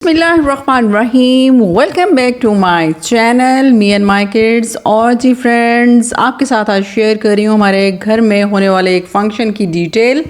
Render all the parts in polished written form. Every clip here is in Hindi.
बिस्मिल्लाहिर्रहमानिर्रहीम। Welcome back to my channel me and my kids. और जी फ्रेंड्स, आपके साथ आज शेयर कर रही हूँ हमारे घर में होने वाले एक फ़ंक्शन की डिटेल।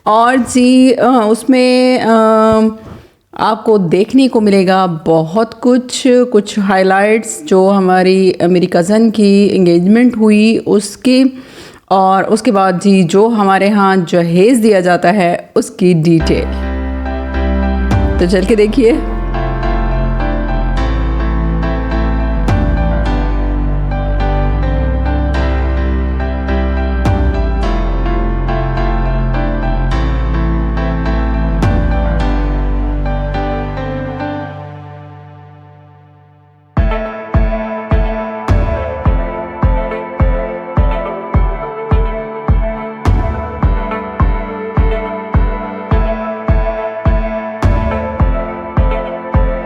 और जी उसमें आपको देखने को मिलेगा बहुत कुछ हाइलाइट्स जो मेरी कज़न की एंगेजमेंट हुई उसकी, और उसके बाद जी जो हमारे यहाँ जहेज़ दिया जाता है उसकी डिटेल। तो चल के देखिए।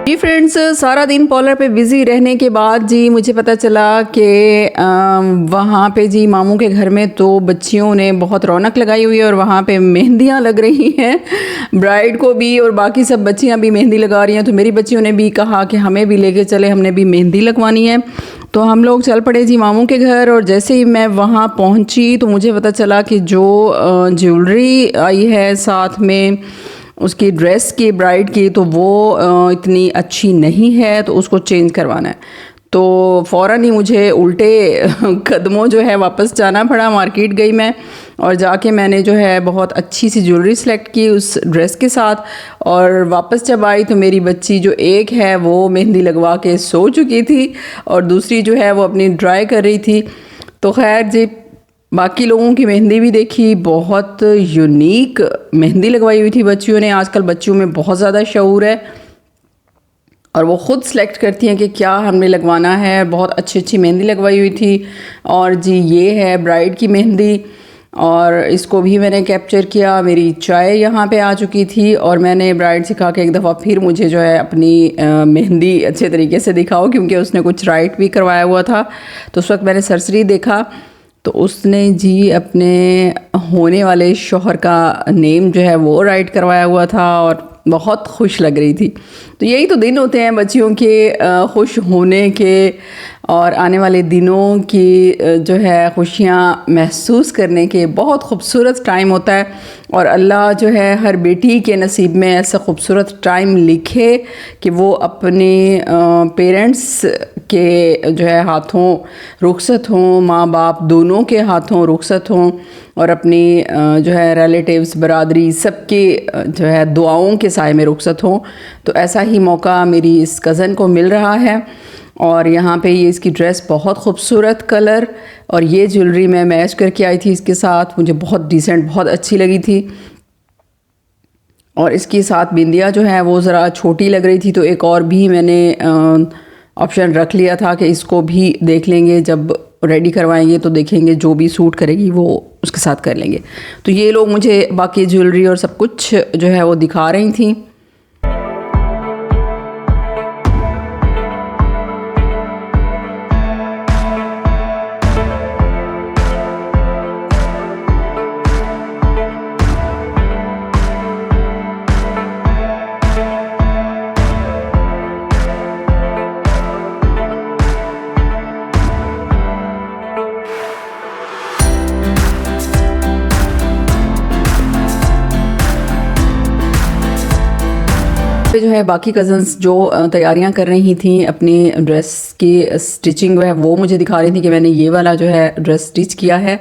जी फ्रेंड्स, सारा दिन पार्लर पे बिज़ी रहने के बाद जी मुझे पता चला कि वहाँ पे जी मामू के घर में तो बच्चियों ने बहुत रौनक लगाई हुई है और वहाँ पे मेहंदियाँ लग रही हैं ब्राइड को भी, और बाकी सब बच्चियाँ भी मेहंदी लगा रही हैं। तो मेरी बच्चियों ने भी कहा कि हमें भी लेके चले, हमने भी मेहंदी लगवानी है। तो हम लोग चल पड़े जी मामू के घर। और जैसे ही मैं वहाँ पहुँची तो मुझे पता चला कि जो ज्वेलरी आई है साथ में उसकी ड्रेस की ब्राइड की, तो वो इतनी अच्छी नहीं है, तो उसको चेंज करवाना है। तो फ़ौरन ही मुझे उल्टे कदमों जो है वापस जाना पड़ा। मार्केट गई मैं और जाके मैंने जो है बहुत अच्छी सी ज्वेलरी सेलेक्ट की उस ड्रेस के साथ। और वापस जब आई तो मेरी बच्ची जो एक है वो मेहंदी लगवा के सो चुकी थी और दूसरी जो है वो अपनी ड्राई कर रही थी। तो खैर जी बाकी लोगों की मेहंदी भी देखी, बहुत यूनिक मेहंदी लगवाई हुई थी बच्चियों ने। आजकल बच्चियों में बहुत ज़्यादा शऊर है और वो ख़ुद सेलेक्ट करती हैं कि क्या हमने लगवाना है। बहुत अच्छी मेहंदी लगवाई हुई थी। और जी ये है ब्राइड की मेहंदी और इसको भी मैंने कैप्चर किया। मेरी चाय यहाँ पे आ चुकी थी और मैंने ब्राइड से कहा कि एक दफ़ा फिर मुझे जो है अपनी मेहंदी अच्छे तरीके से दिखाओ, क्योंकि उसने कुछ राइट भी करवाया हुआ था। तो उस वक्त मैंने सरसरी देखा तो उसने जी अपने होने वाले शौहर का नेम जो है वो राइट करवाया हुआ था और बहुत खुश लग रही थी। तो यही तो दिन होते हैं बच्चियों के खुश होने के और आने वाले दिनों की जो है खुशियाँ महसूस करने के। बहुत खूबसूरत टाइम होता है और अल्लाह जो है हर बेटी के नसीब में ऐसा खूबसूरत टाइम लिखे कि वो अपने पेरेंट्स के जो है हाथों रुखसत हों, माँ बाप दोनों के हाथों रुखसत हों और अपनी जो है रिलेटिव्स बरादरी सबके जो है दुआओं के साए में रुखसत हों। तो ऐसा ही मौका मेरी इस कज़न को मिल रहा है। और यहाँ पे ये इसकी ड्रेस बहुत खूबसूरत कलर और ये ज्वेलरी मैं मैच करके आई थी इसके साथ, मुझे बहुत डिसेंट बहुत अच्छी लगी थी। और इसके साथ बिंदिया जो है वो ज़रा छोटी लग रही थी, तो एक और भी मैंने ऑप्शन रख लिया था कि इसको भी देख लेंगे, जब रेडी करवाएंगे तो देखेंगे जो भी सूट करेगी वो उसके साथ कर लेंगे। तो ये लोग मुझे बाकी ज्वेलरी और सब कुछ जो है वो दिखा रही थी। पे जो है बाकी कज़न्स जो तैयारियां कर रही थी अपनी ड्रेस की स्टिचिंग है वो मुझे दिखा रही थी कि मैंने ये वाला जो है ड्रेस स्टिच किया है।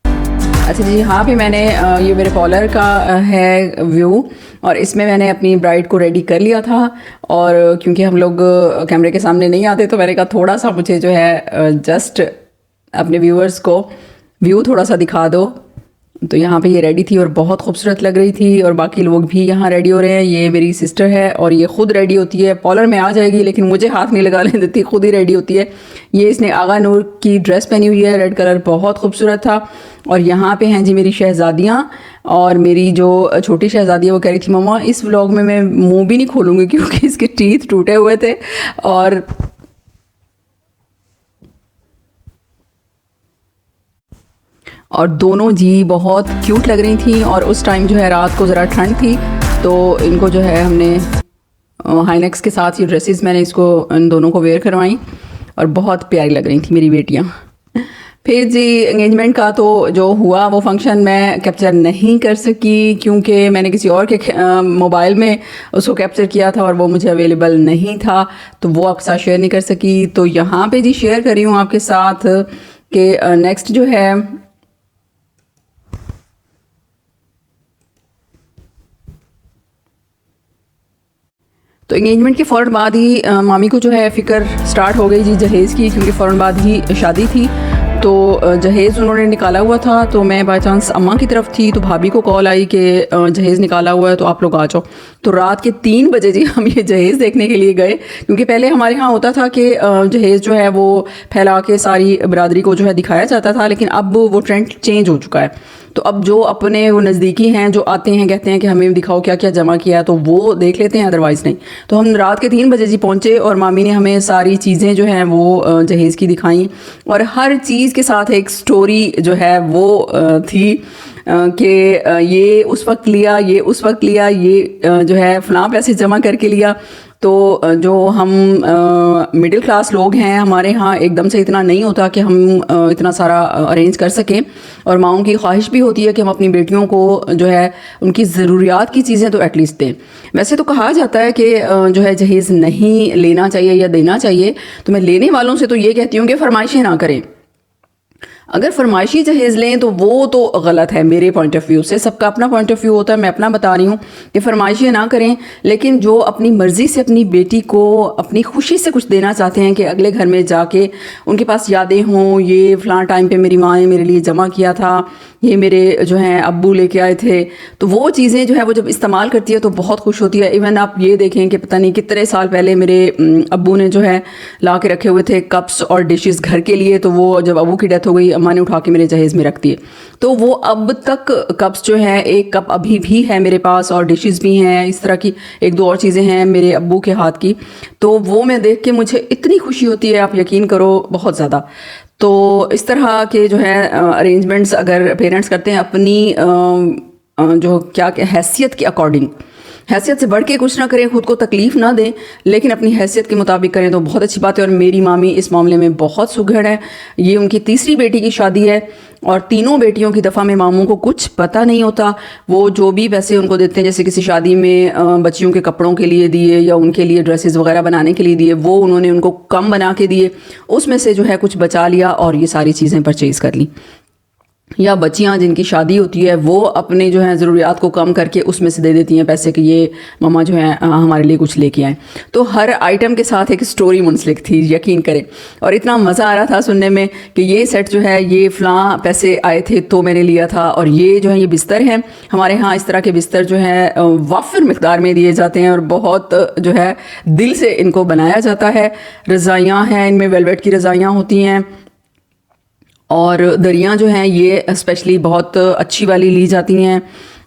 अच्छा जी, हाँ भी मैंने ये मेरे पार्लर का है व्यू और इसमें मैंने अपनी ब्राइड को रेडी कर लिया था। और क्योंकि हम लोग कैमरे के सामने नहीं आते तो मैंने कहा थोड़ा सा मुझे जो है जस्ट अपने व्यूअर्स को व्यू थोड़ा सा दिखा दो। तो यहाँ पे ये रेडी थी और बहुत खूबसूरत लग रही थी और बाकी लोग भी यहाँ रेडी हो रहे हैं। ये मेरी सिस्टर है और ये ख़ुद रेडी होती है, पार्लर में आ जाएगी लेकिन मुझे हाथ नहीं लगाने देती, खुद ही रेडी होती है। ये इसने आगा नूर की ड्रेस पहनी हुई है, रेड कलर बहुत खूबसूरत था। और यहाँ पे हैं जी मेरी शहज़ादियाँ और मेरी जो छोटी शहज़ादी है वो कह रही थी मम्मा इस व्लॉग में मैं मुँह भी नहीं खोलूँगी क्योंकि इसके टीथ टूटे हुए थे। और दोनों जी बहुत क्यूट लग रही थी और उस टाइम जो है रात को ज़रा ठंड थी तो इनको जो है हमने हाइनेक्स के साथ ये ड्रेसेस मैंने इसको इन दोनों को वेयर करवाई और बहुत प्यारी लग रही थी मेरी बेटियाँ। फिर जी एंगेजमेंट का तो जो हुआ वो फंक्शन मैं कैप्चर नहीं कर सकी क्योंकि मैंने किसी और के मोबाइल में उसको कैप्चर किया था और वो मुझे अवेलेबल नहीं था, तो वो आपके साथ शेयर नहीं कर सकी। तो यहाँ पे जी शेयर कर रही हूँ आपके साथ कि नेक्स्ट जो है तो एंगेजमेंट के फ़ौरन बाद ही मामी को जो है फ़िक्र स्टार्ट हो गई जी जहेज़ की, क्योंकि फ़ौरन बाद ही शादी थी। तो जहेज़ उन्होंने निकाला हुआ था, तो मैं बाय चांस अम्मा की तरफ थी तो भाभी को कॉल आई कि जहेज़ निकाला हुआ है तो आप लोग आ जाओ। तो रात के 3 बजे जी हम ये जहेज़ देखने के लिए गए, क्योंकि पहले हमारे यहाँ होता था कि जहेज़ जो है वो फैला के सारी बरादरी को जो है दिखाया जाता था, लेकिन अब वो ट्रेंड चेंज हो चुका है। तो अब जो अपने वो नज़दीकी हैं जो आते हैं कहते हैं कि हमें दिखाओ क्या क्या जमा किया है, तो वो देख लेते हैं, अदरवाइज़ नहीं। तो हम रात के 3 बजे जी पहुँचे और मामी ने हमें सारी चीज़ें जो हैं वो जहेज़ की दिखाई और हर चीज़ के साथ एक स्टोरी जो है वो थी कि ये उस वक्त लिया, ये उस वक्त लिया, ये जो है फ़लाँ पैसे जमा करके लिया। तो जो हम मिडिल क्लास लोग हैं हमारे यहाँ एकदम से इतना नहीं होता कि हम इतना सारा अरेंज कर सकें, और माँओं की ख्वाहिश भी होती है कि हम अपनी बेटियों को जो है उनकी ज़रूरियात की चीज़ें तो एटलीस्ट दें। वैसे तो कहा जाता है कि जो है जहेज़ नहीं लेना चाहिए या देना चाहिए, तो मैं लेने वालों से तो ये कहती हूँ कि फरमाइशें ना करें। अगर फरमाइशी जहेज़ लें तो वो तो गलत है मेरे पॉइंट ऑफ व्यू से। सबका अपना पॉइंट ऑफ व्यू होता है, मैं अपना बता रही हूँ कि फरमाइशी ना करें, लेकिन जो अपनी मर्ज़ी से अपनी बेटी को अपनी खुशी से कुछ देना चाहते हैं कि अगले घर में जाके उनके पास यादें हों, ये फ़लाँ टाइम पे मेरी माँ ने मेरे लिए जमा किया था, ये मेरे जो हैं अब्बू लेके आए थे, तो वो चीज़ें जो है वो जब इस्तेमाल करती है तो बहुत खुश होती है। इवन आप ये देखें कि पता नहीं कितने साल पहले मेरे अब्बू ने जो है ला के रखे हुए थे कप्स और डिशेस घर के लिए, तो वो जब अब्बू की डेथ हो गई अम्मा ने उठा के मेरे जहेज़ में रख दिए। तो वो अब तक कप्स जो है, एक कप अभी भी है मेरे पास और डिशेस भी हैं, इस तरह की 1-2 और चीज़ें हैं मेरे अब्बू के हाथ की। तो वो मैं देख के मुझे इतनी खुशी होती है, आप यकीन करो, बहुत ज़्यादा। तो इस तरह के जो है अरेंजमेंट्स अगर पेरेंट्स करते हैं अपनी जो क्या हैसियत के अकॉर्डिंग, हैसियत से बढ़ के कुछ ना करें, खुद को तकलीफ़ ना दें, लेकिन अपनी हैसियत के मुताबिक करें तो बहुत अच्छी बात है। और मेरी मामी इस मामले में बहुत सुघड़ है। ये उनकी तीसरी बेटी की शादी है और तीनों बेटियों की दफ़ा में मामू को कुछ पता नहीं होता। वो जो भी पैसे उनको देते हैं, जैसे किसी शादी में बच्चियों के कपड़ों के लिए दिए या उनके लिए ड्रेसेस वगैरह बनाने के लिए दिए, वो उन्होंने उनको कम बना के दिए, उसमें से जो है कुछ बचा लिया और ये सारी चीज़ें परचेज़ कर ली। या बच्चियां जिनकी शादी होती है वो अपने जो है ज़रूरियात को कम करके उसमें से दे देती हैं पैसे कि ये मम्मा जो है हमारे लिए कुछ लेके आए। तो हर आइटम के साथ एक स्टोरी मुंसलिक थी, यकीन करें। और इतना मज़ा आ रहा था सुनने में कि ये सेट जो है ये फ़लाँ पैसे आए थे तो मैंने लिया था, और ये जो है ये बिस्तर है। हमारे यहाँ इस तरह के बिस्तर जो है वाफिर मिक़दार में दिए जाते हैं और बहुत जो है दिल से इनको बनाया जाता है। रज़ाइयाँ हैं, इनमें वेलवेट की रज़ाइयाँ होती हैं, और दरियाँ जो हैं ये स्पेशली बहुत अच्छी वाली ली जाती हैं।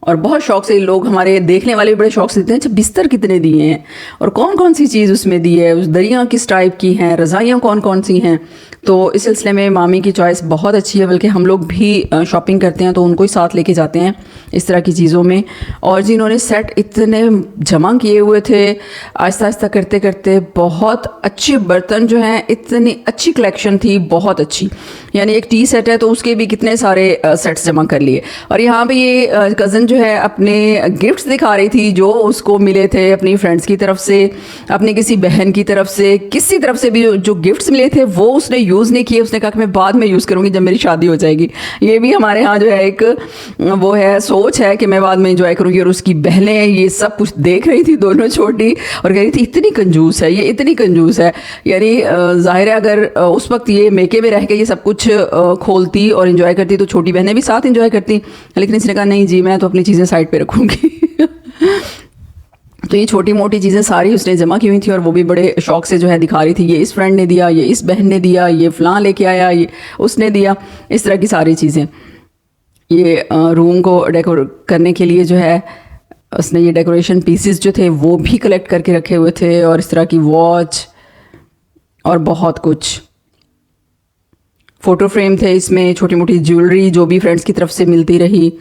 और बहुत शौक़ से लोग, हमारे देखने वाले बड़े शौक़ से देते हैं, अच्छा बिस्तर कितने दिए हैं और कौन कौन सी चीज़ उसमें दी है, उस दरियाँ किस टाइप की हैं, रज़ाइयाँ कौन कौन सी हैं। तो इस सिलसिले में मामी की चॉइस बहुत अच्छी है, बल्कि हम लोग भी शॉपिंग करते हैं तो उनको ही साथ लेके जाते हैं इस तरह की चीज़ों में। और जिन्होंने सेट इतने जमा किए हुए थे, आहिस्ता आहिस्ता करते करते बहुत अच्छे बर्तन जो हैं, इतनी अच्छी कलेक्शन थी, बहुत अच्छी। यानी एक टी सेट है तो उसके भी कितने सारे सेट्स जमा कर लिए। और यहाँ पे ये कज़न जो है अपने गिफ्ट्स दिखा रही थी जो उसको मिले थे अपनी फ्रेंड्स की तरफ से, अपनी किसी बहन की तरफ से, किसी तरफ से भी जो गिफ्ट्स मिले थे वो उसने यूज़ नहीं किए। उसने कहा कि मैं बाद में यूज़ करूँगी जब मेरी शादी हो जाएगी। ये भी हमारे यहाँ जो है एक वो है, सोच है कि मैं बाद में इंजॉय करूँगी। और उसकी बहनें ये सब कुछ देख रही थी, दोनों छोटी, और कह रही थी इतनी कंजूस है ये, इतनी कंजूस है। यानी ज़ाहिर है अगर उस वक्त ये मेके में रह के ये सब कुछ खोलती और इन्जॉय करती तो छोटी बहनें भी साथ इन्जॉय करती, लेकिन इसने कहा नहीं जी, मैं तो अपनी चीज़ें साइड पे रखूँगी। तो ये छोटी मोटी चीज़ें सारी उसने जमा की हुई थी और वो भी बड़े शौक़ से जो है दिखा रही थी, ये इस फ्रेंड ने दिया, ये इस बहन ने दिया, ये फ़लाँ लेके आया, ये उसने दिया, इस तरह की सारी चीज़ें। ये रूम को डेकोरेट करने के लिए जो है उसने ये डेकोरेशन पीसेस जो थे वो भी कलेक्ट करके रखे हुए थे, और इस तरह की वॉच और बहुत कुछ। फ़ोटो फ्रेम थे इसमें, छोटी मोटी ज्वेलरी जो भी फ्रेंड्स की तरफ से मिलती रही।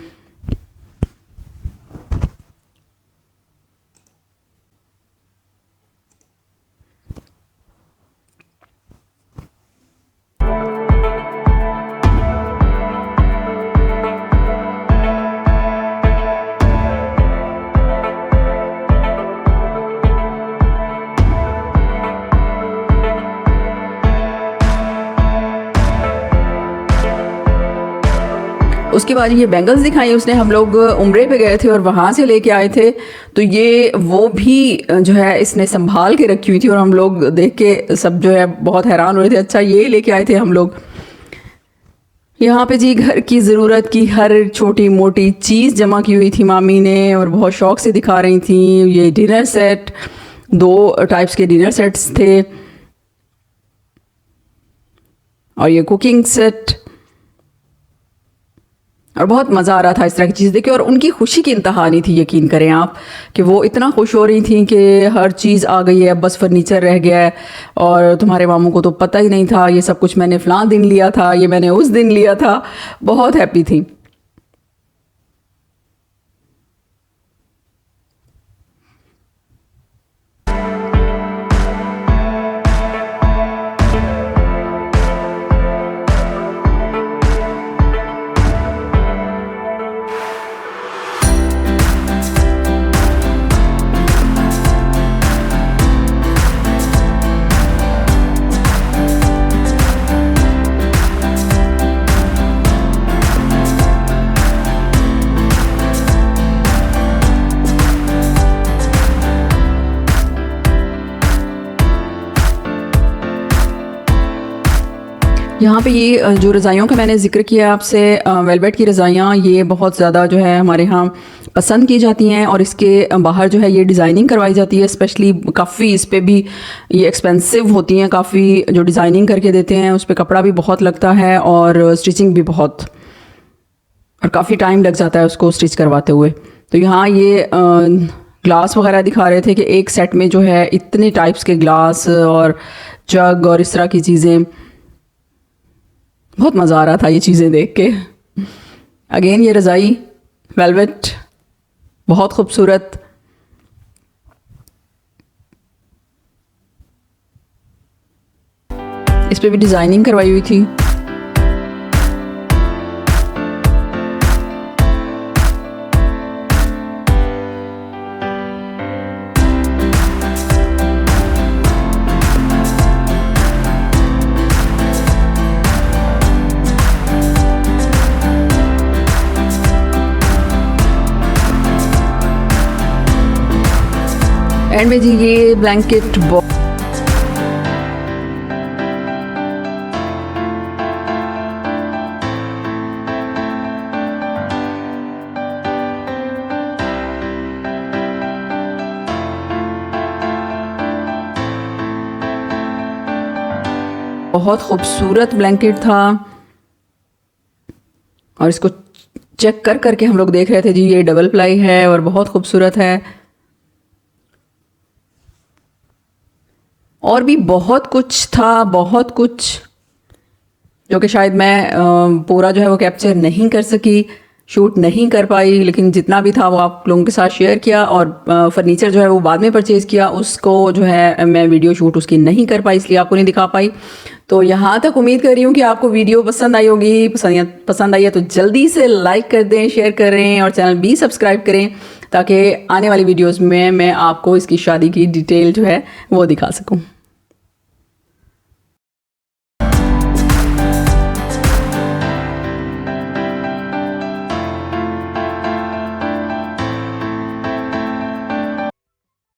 उसके बाद ये बैंगल्स दिखाई उसने, हम लोग उम्रे पे गए थे और वहाँ से लेके आए थे, तो ये वो भी जो है इसने संभाल के रखी हुई थी और हम लोग देख के सब जो है बहुत हैरान हो रहे थे, अच्छा ये लेके आए थे हम लोग। यहाँ पे जी घर की ज़रूरत की हर छोटी मोटी चीज़ जमा की हुई थी मामी ने और बहुत शौक से दिखा रही थी। ये डिनर सेट, 2 टाइप्स के डिनर सेट्स थे और ये कुकिंग सेट, और बहुत मज़ा आ रहा था इस तरह की चीज़ देख के। और उनकी खुशी की इंतहा नहीं थी, यकीन करें आप, कि वो इतना खुश हो रही थी कि हर चीज़ आ गई है, बस फर्नीचर रह गया है और तुम्हारे मामू को तो पता ही नहीं था, ये सब कुछ मैंने फ़लाँ दिन लिया था, ये मैंने उस दिन लिया था। बहुत हैप्पी थी। यहाँ पे ये जो रज़ाइयों का मैंने ज़िक्र किया आपसे, वेलवेट की रज़ाइयाँ ये बहुत ज़्यादा जो है हमारे यहाँ पसंद की जाती हैं और इसके बाहर जो है ये डिज़ाइनिंग करवाई जाती है। स्पेशली काफ़ी इस पे भी ये एक्सपेंसिव होती हैं, काफ़ी जो डिज़ाइनिंग करके देते हैं उस पर कपड़ा भी बहुत लगता है और स्टिचिंग भी बहुत, और काफ़ी टाइम लग जाता है उसको स्टिच करवाते हुए। तो यहाँ ये ग्लास वगैरह दिखा रहे थे कि एक सेट में जो है इतने टाइप्स के ग्लास और जग और इस तरह की चीज़ें, बहुत मज़ा आ रहा था ये चीज़ें देख के। अगेन ये रज़ाई वेलवेट, बहुत खूबसूरत। इस पे भी डिज़ाइनिंग करवाई हुई थी। एंड में जी ये ब्लैंकेट बहुत खूबसूरत ब्लैंकेट था और इसको चेक कर करके हम लोग देख रहे थे जी, ये डबल प्लाई है और बहुत खूबसूरत है। और भी बहुत कुछ था, बहुत कुछ जो कि शायद मैं पूरा जो है वो कैप्चर नहीं कर सकी, शूट नहीं कर पाई, लेकिन जितना भी था वो आप लोगों के साथ शेयर किया। और फर्नीचर जो है वो बाद में परचेज़ किया, उसको जो है मैं वीडियो शूट उसकी नहीं कर पाई, इसलिए आपको नहीं दिखा पाई। तो यहाँ तक उम्मीद कर रही हूँ कि आपको वीडियो पसंद आई होगी। पसंद आई है तो जल्दी से लाइक कर दें, शेयर करें और चैनल भी सब्सक्राइब करें, ताकि आने वाली वीडियोज़ में मैं आपको इसकी शादी की डिटेल जो है वो दिखा सकूँ।